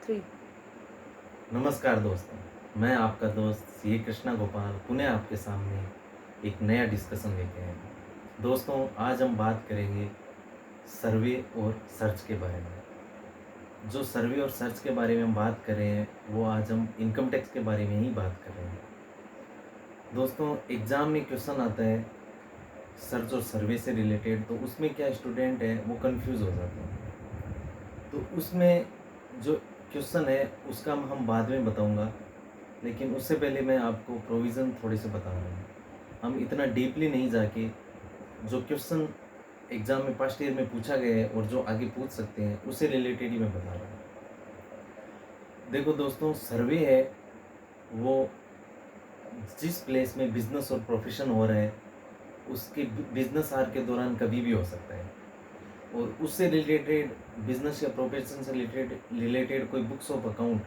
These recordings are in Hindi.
3। नमस्कार दोस्तों, मैं आपका दोस्त सी कृष्णा गोपाल पुनः आपके सामने एक नया डिस्कशन लेके आए हैं। दोस्तों, आज हम बात करेंगे सर्वे और सर्च के बारे में। जो सर्वे और सर्च के बारे में हम बात कर रहे हैं, वो आज हम इनकम टैक्स के बारे में ही बात कर रहे हैं। दोस्तों, एग्ज़ाम में क्वेश्चन आता है सर्च और सर्वे से रिलेटेड, तो उसमें क्या स्टूडेंट है वो कन्फ्यूज़ हो जाते हैं। तो उसमें जो क्वेश्चन है उसका हम बाद में बताऊँगा। लेकिन उससे पहले मैं आपको प्रोविज़न थोड़े से बता रहा हूँ। हम इतना डीपली नहीं जाके जो क्वेश्चन एग्ज़ाम में फर्स्ट ईयर में पूछा गया है और जो आगे पूछ सकते हैं, उससे रिलेटेड ही मैं बता रहा हूँ। देखो दोस्तों, सर्वे है वो जिस प्लेस में बिज़नेस और प्रोफ़ेशन हो रहा है, उसके बिज़नेस आवर के दौरान कभी भी हो सकता है। और उससे रिलेटेड बिज़नेस या प्रोफ़ेशन से रिलेटेड कोई बुक्स ऑफ अकाउंट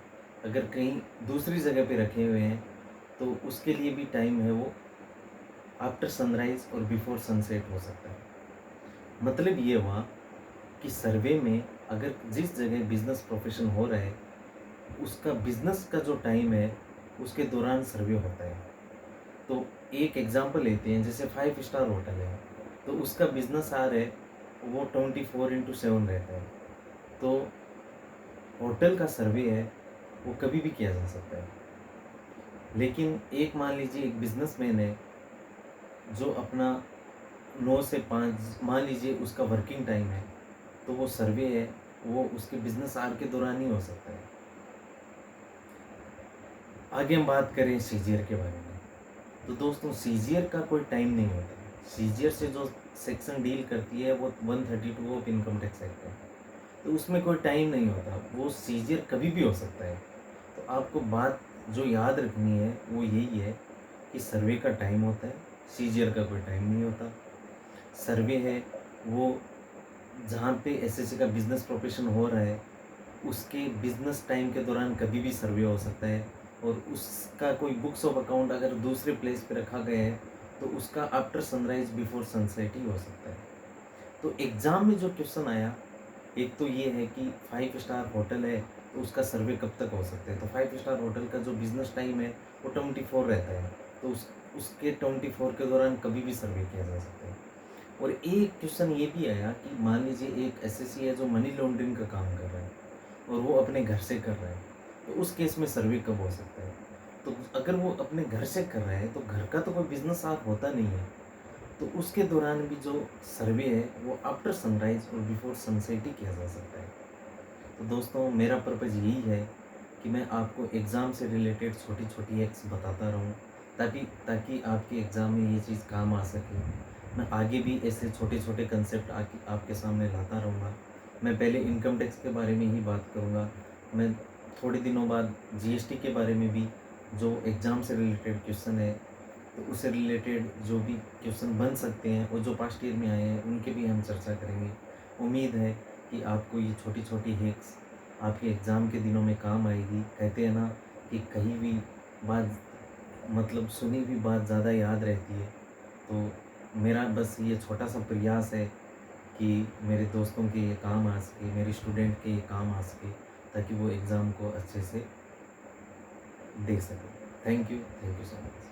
अगर कहीं दूसरी जगह पे रखे हुए हैं, तो उसके लिए भी टाइम है वो आफ्टर सनराइज़ और बिफोर सनसेट हो सकता है। मतलब ये हुआ कि सर्वे में अगर जिस जगह बिज़नेस प्रोफ़ेशन हो रहा है, उसका बिज़नेस का जो टाइम है, उसके दौरान सर्वे होता है। तो एक एग्ज़ाम्पल लेते हैं, जैसे 5 स्टार होटल है, तो उसका बिज़नेस आवर है, वो 24/7 रहता है। तो होटल का सर्वे है, वो कभी भी किया जा सकता है। लेकिन एक मान लीजिए एक बिज़नेसमैन है, जो अपना 9 से 5 मान लीजिए उसका वर्किंग टाइम है, तो वो सर्वे है, वो उसके बिज़नेस आवर के दौरान ही हो सकता है। आगे हम बात करें सीजियर के बारे में। तो दोस्तों, सीजियर का कोई टाइम नहीं होता। सीजियर से जो सेक्शन डील करती है, वो 132 ऑफ इनकम टैक्स एक्ट है। तो उसमें कोई टाइम नहीं होता, वो सीजियर कभी भी हो सकता है। तो आपको बात जो याद रखनी है, वो यही है कि सर्वे का टाइम होता है, सीजियर का कोई टाइम नहीं होता। सर्वे है, वो जहाँ पे एसएससी का बिज़नेस प्रोफेशन हो रहा है, उसके बिज़नेस टाइम के दौरान कभी भी सर्वे हो सकता है। और उसका कोई बुक्स ऑफ अकाउंट अगर दूसरे प्लेस पे रखा गया है, तो उसका आफ्टर सनराइज़ बिफोर सनसेट ही हो सकता है। तो एग्ज़ाम में जो क्वेश्चन आया, एक तो ये है कि 5 स्टार होटल है, तो उसका सर्वे कब तक हो सकता है? तो 5 स्टार होटल का जो बिज़नेस टाइम है, वो 24 रहता है। तो उसके 24 के दौरान कभी भी सर्वे किया जा सकता है। और एक क्वेश्चन ये भी आया कि मान लीजिए एक एसएससी है जो मनी लॉन्ड्रिंग का काम कर रहा है और वो अपने घर से कर रहा है, तो उस केस में सर्वे कब हो सकता है? तो अगर वो अपने घर से कर रहा है, तो घर का तो कोई बिज़नेस आवर होता नहीं है, तो उसके दौरान भी जो सर्वे है, वो आफ्टर सनराइज़ और बिफोर सनसेट ही किया जा सकता है। तो दोस्तों, मेरा पर्पज़ यही है कि मैं आपको एग्ज़ाम से रिलेटेड छोटी-छोटी हैक्स बताता रहूँ, ताकि ताकि आपके एग्ज़ाम में ये चीज़ काम आ सके। मैं आगे भी ऐसे छोटे-छोटे कंसेप्ट आके आपके सामने लाता रहूँगा। मैं पहले इनकम टैक्स के बारे में ही बात करूँगा। मैं थोड़े दिनों बाद जीएसटी के बारे में भी, जो एग्ज़ाम से रिलेटेड क्वेश्चन है, तो उससे रिलेटेड जो भी क्वेश्चन बन सकते हैं और जो पास्ट ईयर में आए हैं, उनकी भी हम चर्चा करेंगे। उम्मीद है कि आपको ये छोटी-छोटी हैक्स आपके एग्ज़ाम के दिनों में काम आएगी। कहते हैं ना कि कहीं भी बात, मतलब सुनी हुई बात ज़्यादा याद रहती है। तो मेरा बस ये छोटा-सा प्रयास है कि मेरे दोस्तों के ये काम आ सके, मेरे स्टूडेंट के ये काम आ सके, ताकि वो एग्ज़ाम को अच्छे से दे सकें। Thank you so much.